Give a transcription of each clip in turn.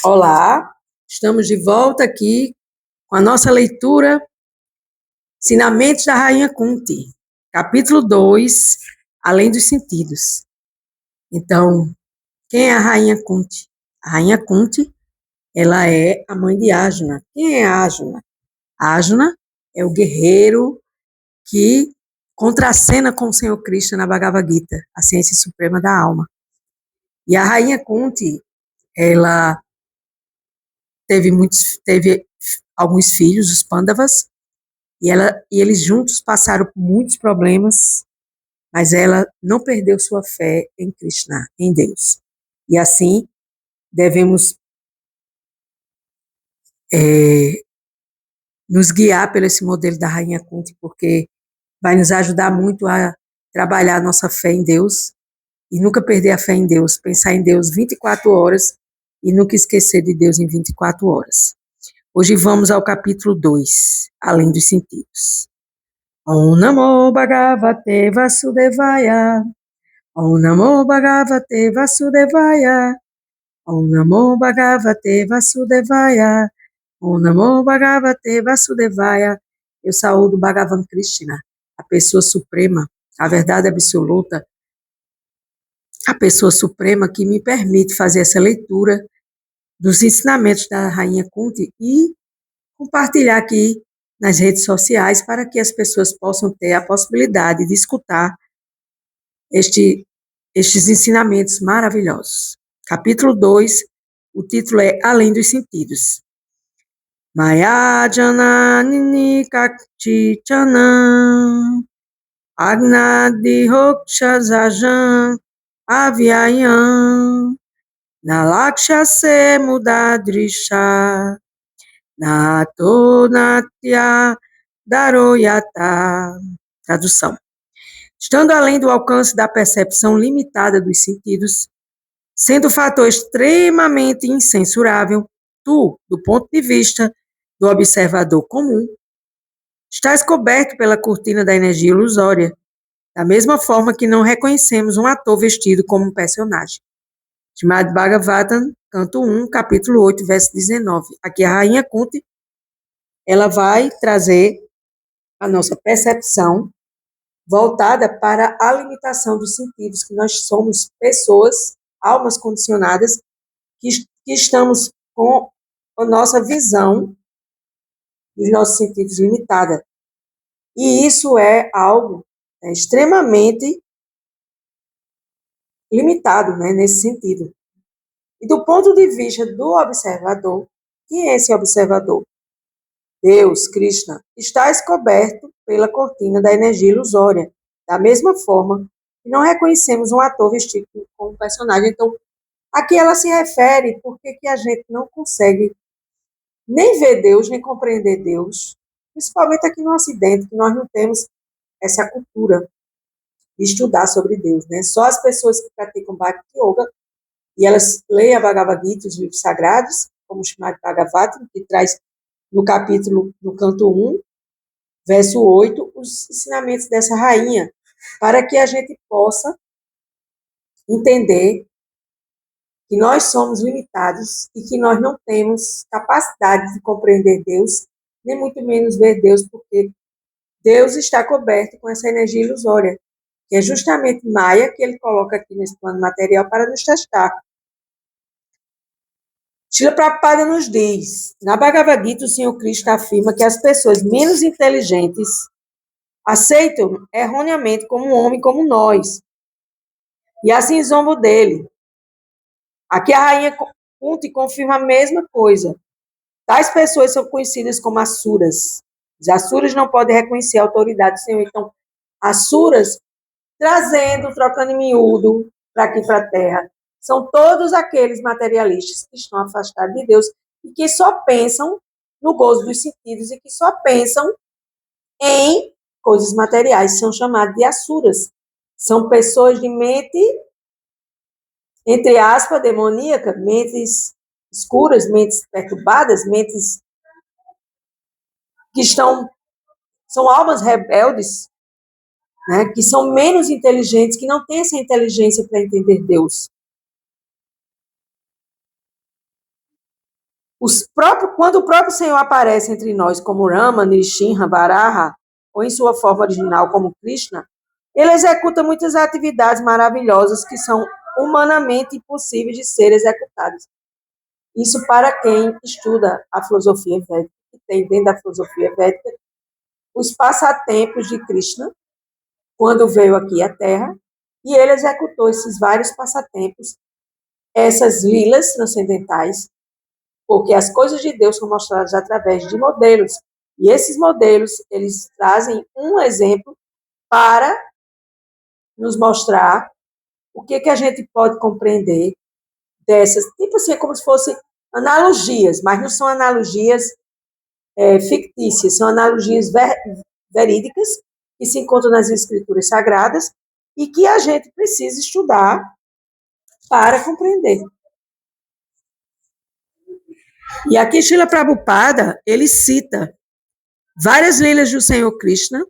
Olá, estamos de volta aqui com a nossa leitura Ensinamentos da Rainha Kunti, capítulo 2, Além dos Sentidos. Então, quem é a Rainha Kunti? A Rainha Kunti, ela é a mãe de Arjuna. Quem é Arjuna? Arjuna é o guerreiro que contracena com o Senhor Krishna na Bhagavad Gita, a ciência suprema da alma. E a Rainha Kunti, ela teve alguns filhos, os Pandavas, e eles juntos passaram por muitos problemas, mas ela não perdeu sua fé em Krishna, em Deus. E assim, devemos nos guiar pelo esse modelo da Rainha Kunti, porque vai nos ajudar muito a trabalhar a nossa fé em Deus e nunca perder a fé em Deus, pensar em Deus 24 horas e nunca esquecer de Deus em 24 horas. Hoje vamos ao capítulo 2, Além dos Sentidos. Om Namo Bhagavate Vasudevaya. Om Namo Bhagavate Vasudevaya. Om Namo Bhagavate Vasudevaya. Om Namo Bhagavate Vasudevaya. Eu saúdo Bhagavan Krishna, a pessoa suprema, a verdade absoluta, a pessoa suprema que me permite fazer essa leitura dos ensinamentos da Rainha Kunti e compartilhar aqui nas redes sociais para que as pessoas possam ter a possibilidade de escutar estes ensinamentos maravilhosos. Capítulo 2, o título é Além dos Sentidos. Maya janani kakti chanam agnadi hokshazajan avyayam nalaksha se mudadrisha nato natya daroyata. Tradução. Estando além do alcance da percepção limitada dos sentidos, sendo fator extremamente incensurável, tu, do ponto de vista do observador comum, estás coberto pela cortina da energia ilusória, da mesma forma que não reconhecemos um ator vestido como um personagem. Srimad Bhagavatam, canto 1, capítulo 8, verso 19. Aqui a Rainha Kunti, ela vai trazer a nossa percepção voltada para a limitação dos sentidos, que nós somos pessoas, almas condicionadas, que estamos com a nossa visão dos nossos sentidos limitada. E isso é algo extremamente limitado, né, nesse sentido. E do ponto de vista do observador, quem é esse observador? Deus, Krishna, está coberto pela cortina da energia ilusória, da mesma forma que não reconhecemos um ator vestido como personagem. Então, aqui ela se refere porque que a gente não consegue nem ver Deus, nem compreender Deus, principalmente aqui no Ocidente, que nós não temos essa cultura de estudar sobre Deus, né? Só as pessoas que praticam Bhakti Yoga, e elas leem a Bhagavad Gita, os livros sagrados, como o Srimad Bhagavatam, que traz no capítulo, no canto 1, verso 8, os ensinamentos dessa rainha, para que a gente possa entender que nós somos limitados e que nós não temos capacidade de compreender Deus, nem muito menos ver Deus, porque Deus está coberto com essa energia ilusória, que é justamente Maya que ele coloca aqui nesse plano material para nos testar. Srila Prabhupada nos diz, na Bhagavad Gita, o Senhor Cristo afirma que as pessoas menos inteligentes aceitam erroneamente como um homem como nós, e assim zombam dele. Aqui a Rainha Kunti confirma a mesma coisa. Tais pessoas são conhecidas como asuras. Os asuras não podem reconhecer a autoridade do Senhor. Então, asuras, trocando em miúdo para aqui para a Terra, são todos aqueles materialistas que estão afastados de Deus e que só pensam no gozo dos sentidos e que só pensam em coisas materiais. São chamados de asuras. São pessoas de mente, entre aspas, demoníaca, mentes escuras, mentes perturbadas, mentes que são almas rebeldes, né, que são menos inteligentes, que não têm essa inteligência para entender Deus. Quando o próprio Senhor aparece entre nós como Rama, Nrsimha, Varaha, ou em sua forma original como Krishna, ele executa muitas atividades maravilhosas que são humanamente impossíveis de ser executadas. Isso para quem estuda a filosofia védica, que tem dentro da filosofia védica os passatempos de Krishna, quando veio aqui à Terra, e ele executou esses vários passatempos, essas lilas transcendentais, porque as coisas de Deus são mostradas através de modelos, e esses modelos, eles trazem um exemplo para nos mostrar o que a gente pode compreender dessas, tipo assim, é como se fossem analogias, mas não são analogias fictícias, são analogias verídicas que se encontram nas escrituras sagradas e que a gente precisa estudar para compreender. E aqui Srila Prabhupada, ele cita várias lilas do Senhor Krishna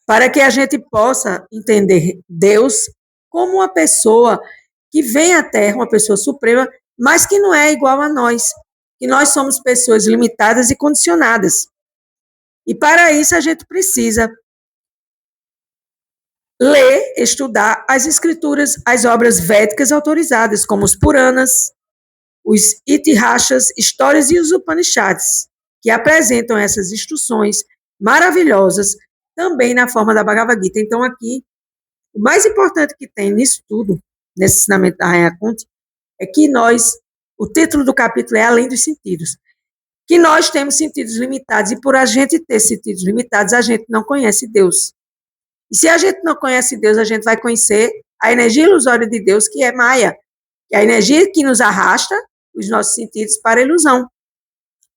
para que a gente possa entender Deus como uma pessoa que vem à Terra, uma pessoa suprema, mas que não é igual a nós, que nós somos pessoas limitadas e condicionadas. E para isso a gente precisa ler, estudar as escrituras, as obras védicas autorizadas, como os Puranas, os Itihasas, histórias e os Upanishads, que apresentam essas instruções maravilhosas também na forma da Bhagavad Gita. Então, aqui, o mais importante que tem nisso tudo, nesse ensinamento da Rainha Kunti, é que o título do capítulo é Além dos Sentidos, que nós temos sentidos limitados, e por a gente ter sentidos limitados, a gente não conhece Deus. E se a gente não conhece Deus, a gente vai conhecer a energia ilusória de Deus, que é Maya, que é a energia que nos arrasta os nossos sentidos para a ilusão.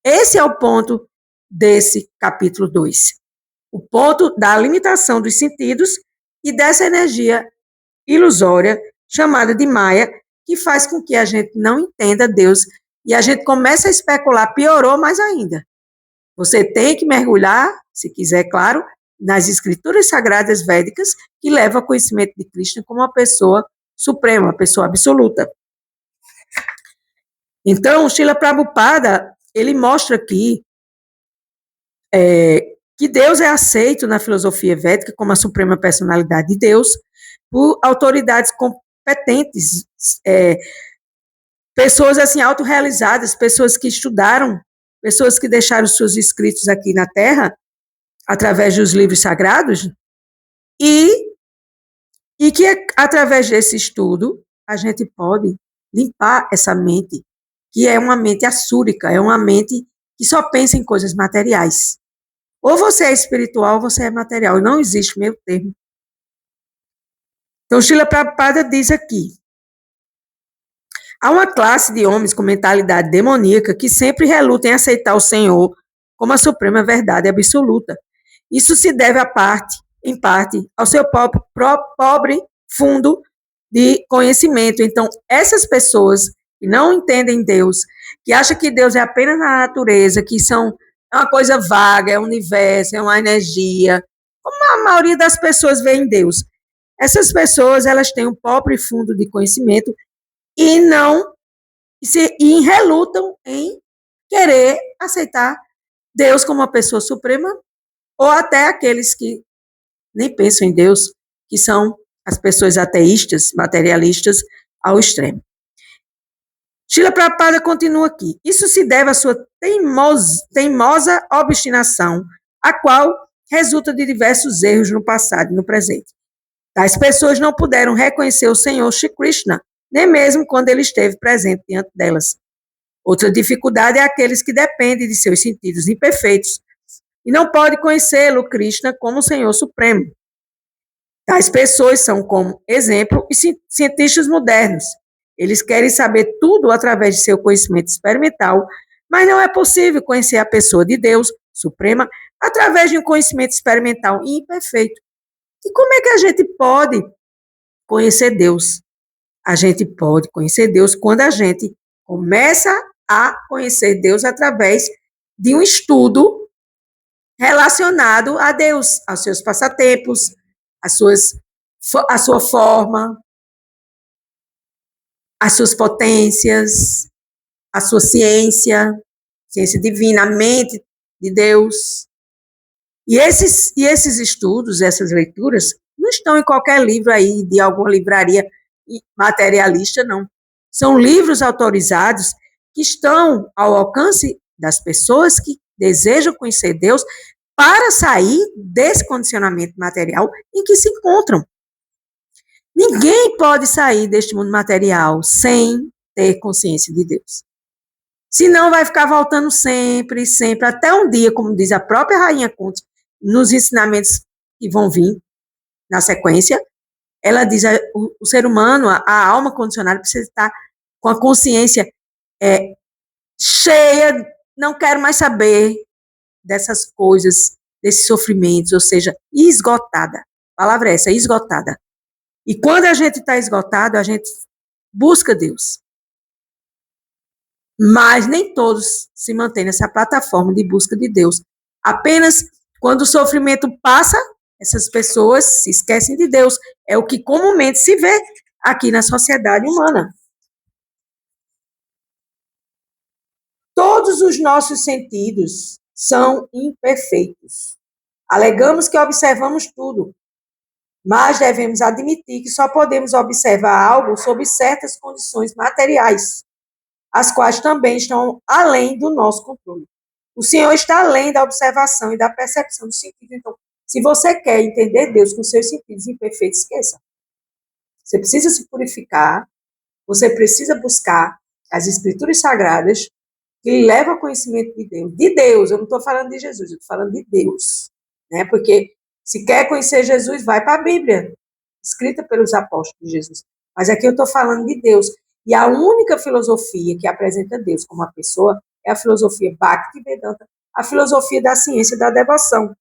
Esse é o ponto desse capítulo 2. O ponto da limitação dos sentidos e dessa energia ilusória, chamada de Maya, que faz com que a gente não entenda Deus e a gente começa a especular, piorou mais ainda. Você tem que mergulhar, se quiser, claro, nas escrituras sagradas védicas, que levam ao conhecimento de Krishna como uma pessoa suprema, uma pessoa absoluta. Então, Srila Prabhupada, ele mostra aqui que Deus é aceito na filosofia védica como a suprema personalidade de Deus por autoridades competentes, pessoas assim autorrealizadas, pessoas que estudaram, pessoas que deixaram seus escritos aqui na Terra através dos livros sagrados e que através desse estudo a gente pode limpar essa mente, que é uma mente assúrica, é uma mente que só pensa em coisas materiais. Ou você é espiritual ou você é material, não existe meio termo. Então, Srila Prabhupada diz aqui, há uma classe de homens com mentalidade demoníaca que sempre reluta em aceitar o Senhor como a suprema verdade absoluta. Isso se deve em parte, ao seu pobre fundo de conhecimento. Então, essas pessoas que não entendem Deus, que acham que Deus é apenas na natureza, que é uma coisa vaga, é um universo, é uma energia, como a maioria das pessoas vê em Deus. Essas pessoas, elas têm um pobre fundo de conhecimento e relutam em querer aceitar Deus como uma pessoa suprema, ou até aqueles que nem pensam em Deus, que são as pessoas ateístas, materialistas, ao extremo. Srila Prabhupada continua aqui. Isso se deve à sua teimosa obstinação, a qual resulta de diversos erros no passado e no presente. Tais pessoas não puderam reconhecer o Senhor Shri Krishna, nem mesmo quando ele esteve presente diante delas. Outra dificuldade é aqueles que dependem de seus sentidos imperfeitos e não podem conhecê-lo, Krishna, como o Senhor Supremo. Tais pessoas são, como exemplo, os cientistas modernos. Eles querem saber tudo através de seu conhecimento experimental, mas não é possível conhecer a pessoa de Deus, Suprema, através de um conhecimento experimental imperfeito. E como é que a gente pode conhecer Deus? A gente pode conhecer Deus quando a gente começa a conhecer Deus através de um estudo relacionado a Deus, aos seus passatempos, a sua forma, as suas potências, a sua ciência divina, a mente de Deus. E esses estudos, essas leituras, não estão em qualquer livro aí, de alguma livraria materialista, não. São livros autorizados que estão ao alcance das pessoas que desejam conhecer Deus para sair desse condicionamento material em que se encontram. Ninguém pode sair deste mundo material sem ter consciência de Deus. Senão vai ficar voltando sempre, sempre, até um dia, como diz a própria Rainha Kunti, nos ensinamentos que vão vir na sequência, ela diz que o ser humano, a alma condicionada, precisa estar com a consciência cheia, não quero mais saber dessas coisas, desses sofrimentos, ou seja, esgotada. A palavra é essa, esgotada. E quando a gente está esgotado, a gente busca Deus. Mas nem todos se mantêm nessa plataforma de busca de Deus. Apenas quando o sofrimento passa, essas pessoas se esquecem de Deus. É o que comumente se vê aqui na sociedade humana. Todos os nossos sentidos são imperfeitos. Alegamos que observamos tudo, mas devemos admitir que só podemos observar algo sob certas condições materiais, as quais também estão além do nosso controle. O Senhor está além da observação e da percepção dos sentidos. Então, se você quer entender Deus com seus sentidos imperfeitos, esqueça. Você precisa se purificar, você precisa buscar as Escrituras Sagradas que lhe levam ao conhecimento de Deus. De Deus, eu não estou falando de Jesus, eu estou falando de Deus. Né? Porque se quer conhecer Jesus, vai para a Bíblia, escrita pelos apóstolos de Jesus. Mas aqui eu estou falando de Deus. E a única filosofia que apresenta Deus como uma pessoa é a filosofia Bhakti Vedanta, a filosofia da ciência da devoção.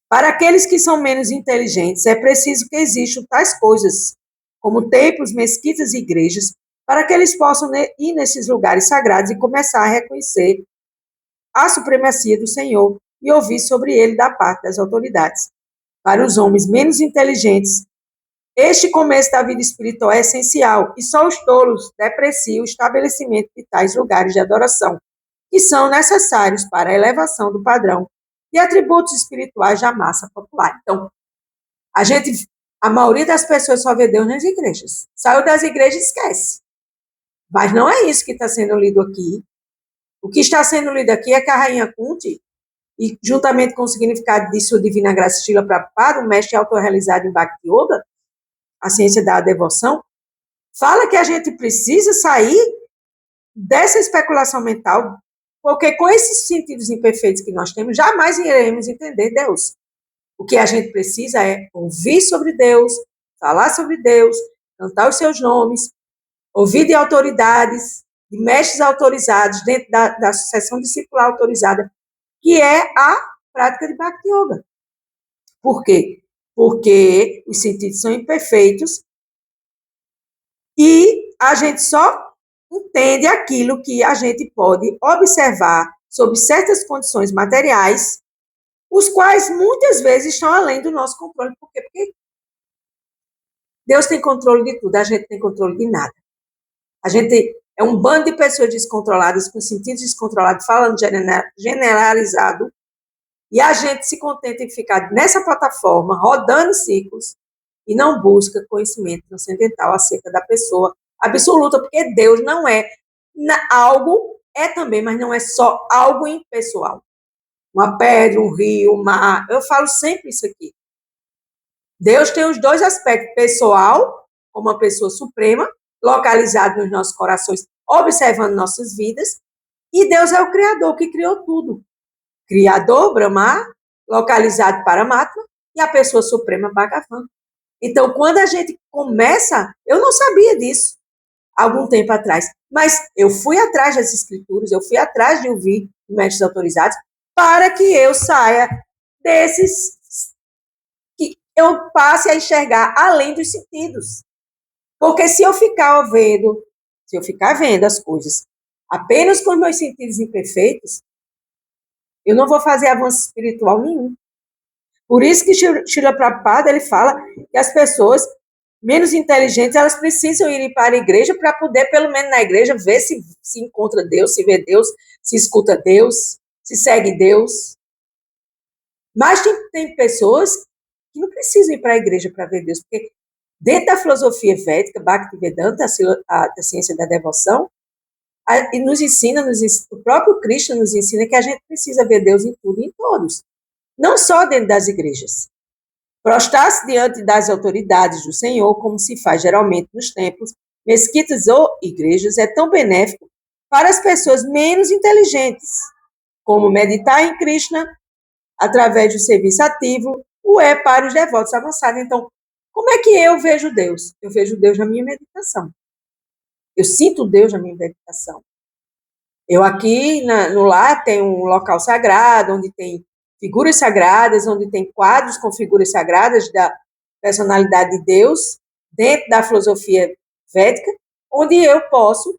Para aqueles que são menos inteligentes, é preciso que existam tais coisas, como templos, mesquitas e igrejas, para que eles possam ir nesses lugares sagrados e começar a reconhecer a supremacia do Senhor e ouvir sobre ele da parte das autoridades. Para os homens menos inteligentes, este começo da vida espiritual é essencial e só os tolos depreciam o estabelecimento de tais lugares de adoração, que são necessários para a elevação do padrão e atributos espirituais da massa popular. Então, a maioria das pessoas só vê Deus nas igrejas. Saiu das igrejas e esquece. Mas não é isso que está sendo lido aqui. O que está sendo lido aqui é que a Rainha Kunti, e juntamente com o significado de sua divina graça Srila Prabhupada, o mestre autorrealizado em Bhakti Yoga, a ciência da devoção, fala que a gente precisa sair dessa especulação mental, porque com esses sentidos imperfeitos que nós temos, jamais iremos entender Deus. O que a gente precisa é ouvir sobre Deus, falar sobre Deus, cantar os seus nomes, ouvir de autoridades, de mestres autorizados, dentro da sucessão discipular autorizada, que é a prática de Bhakti Yoga. Por quê? Porque os sentidos são imperfeitos e a gente só entende aquilo que a gente pode observar sob certas condições materiais, os quais muitas vezes estão além do nosso controle. Por quê? Porque Deus tem controle de tudo, a gente tem controle de nada. A gente é um bando de pessoas descontroladas, com sentidos descontrolados, falando generalizado, e a gente se contenta em ficar nessa plataforma, rodando em círculos, e não busca conhecimento transcendental acerca da pessoa absoluta, porque Deus não é algo, é também, mas não é só algo impessoal. Uma pedra, um rio, um mar, eu falo sempre isso aqui. Deus tem os dois aspectos, pessoal, como uma pessoa suprema, localizado nos nossos corações, observando nossas vidas, e Deus é o Criador, que criou tudo. Criador, Brahma, localizado Paramatma, e a pessoa suprema, Bhagavan. Então, quando a gente começa, eu não sabia disso algum tempo atrás, mas eu fui atrás das escrituras, eu fui atrás de ouvir mestres autorizados, para que eu saia desses, que eu passe a enxergar além dos sentidos. Porque se eu ficar vendo as coisas apenas com os meus sentidos imperfeitos, eu não vou fazer avanço espiritual nenhum. Por isso que Srila Prabhupada, ele fala que as pessoas menos inteligentes, elas precisam ir para a igreja para poder, pelo menos na igreja, ver se encontra Deus, se vê Deus, se escuta Deus, se segue Deus. Mas tem pessoas que não precisam ir para a igreja para ver Deus, porque dentro da filosofia védica, Bhaktivedanta, a ciência da devoção, e nos ensina, o próprio Krishna nos ensina que a gente precisa ver Deus em tudo e em todos, não só dentro das igrejas. Prostrar-se diante das autoridades do Senhor, como se faz geralmente nos templos, mesquitas ou igrejas, é tão benéfico para as pessoas menos inteligentes, como meditar em Krishna através do serviço ativo, o é para os devotos avançados. Então, como é que eu vejo Deus? Eu vejo Deus na minha meditação. Eu sinto Deus na minha meditação. Eu aqui no lar tenho um local sagrado, onde tem figuras sagradas, onde tem quadros com figuras sagradas da personalidade de Deus, dentro da filosofia védica, onde eu posso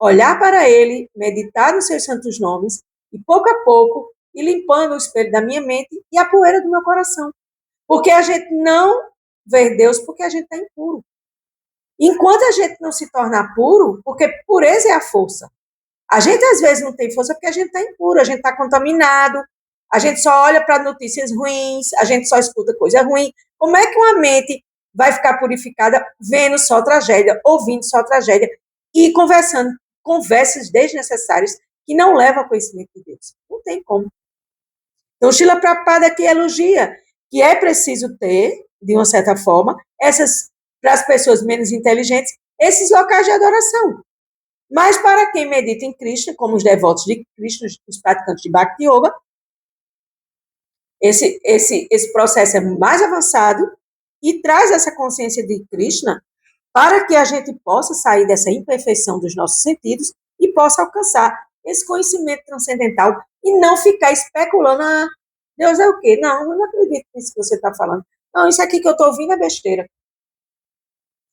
olhar para ele, meditar nos seus santos nomes, e pouco a pouco ir limpando o espelho da minha mente e a poeira do meu coração. Porque a gente não vê Deus porque a gente está impuro. Enquanto a gente não se tornar puro, porque pureza é a força. A gente, às vezes, não tem força porque a gente está impuro, a gente está contaminado, a gente só olha para notícias ruins, a gente só escuta coisa ruim. Como é que uma mente vai ficar purificada vendo só tragédia, ouvindo só tragédia e conversando conversas desnecessárias que não levam ao conhecimento de Deus? Não tem como. Então, Srila Prabhupada aqui elogia que é preciso ter, de uma certa forma, para as pessoas menos inteligentes, esses locais de adoração. Mas para quem medita em Krishna, como os devotos de Krishna, os praticantes de Bhakti Yoga, esse processo é mais avançado e traz essa consciência de Krishna para que a gente possa sair dessa imperfeição dos nossos sentidos e possa alcançar esse conhecimento transcendental e não ficar especulando, Deus é o quê? Não, eu não acredito nisso que você está falando. Não, isso aqui que eu estou ouvindo é besteira.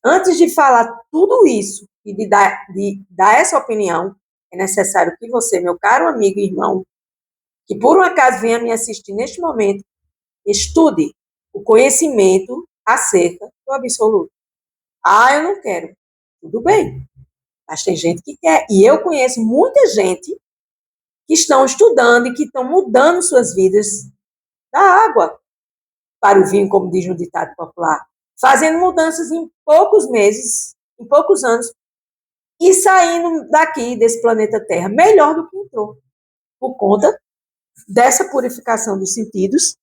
Antes de falar tudo isso e de dar essa opinião, é necessário que você, meu caro amigo e irmão, que por um acaso venha me assistir neste momento, estude o conhecimento acerca do absoluto. Eu não quero. Tudo bem. Mas tem gente que quer. E eu conheço muita gente que estão estudando e que estão mudando suas vidas da água para o vinho, como diz no ditado popular, fazendo mudanças em poucos meses, em poucos anos, e saindo daqui, desse planeta Terra, melhor do que entrou, por conta dessa purificação dos sentidos,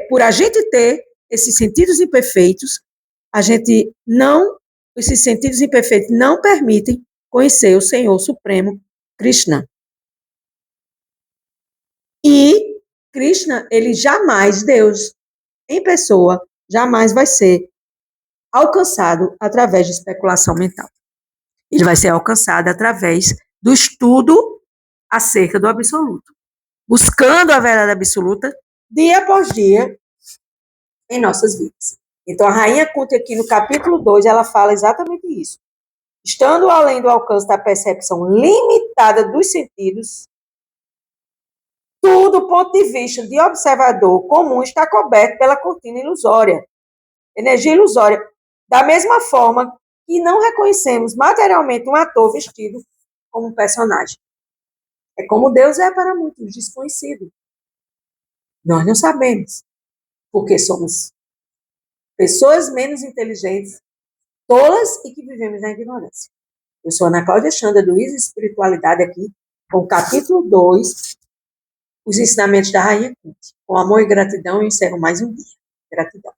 por a gente ter esses sentidos imperfeitos, esses sentidos imperfeitos não permitem conhecer o Senhor Supremo, Krishna. E Krishna, ele jamais, Deus em pessoa, jamais vai ser alcançado através de especulação mental. Ele vai ser alcançado através do estudo acerca do absoluto, buscando a verdade absoluta dia após dia em nossas vidas. Então, a Rainha Kunti aqui no capítulo 2, ela fala exatamente isso. Estando além do alcance da percepção limitada dos sentidos, tudo, do ponto de vista de observador comum, está coberto pela cortina ilusória, energia ilusória. Da mesma forma que não reconhecemos materialmente um ator vestido como um personagem. É como Deus é para muitos, desconhecido. Nós não sabemos, porque somos pessoas menos inteligentes, tolas e que vivemos na ignorância. Eu sou Ana Cláudia Xanda, do Isa Espiritualidade aqui, com o capítulo 2, os ensinamentos da Rainha Kunti. Com amor e gratidão, eu encerro mais um dia. Gratidão.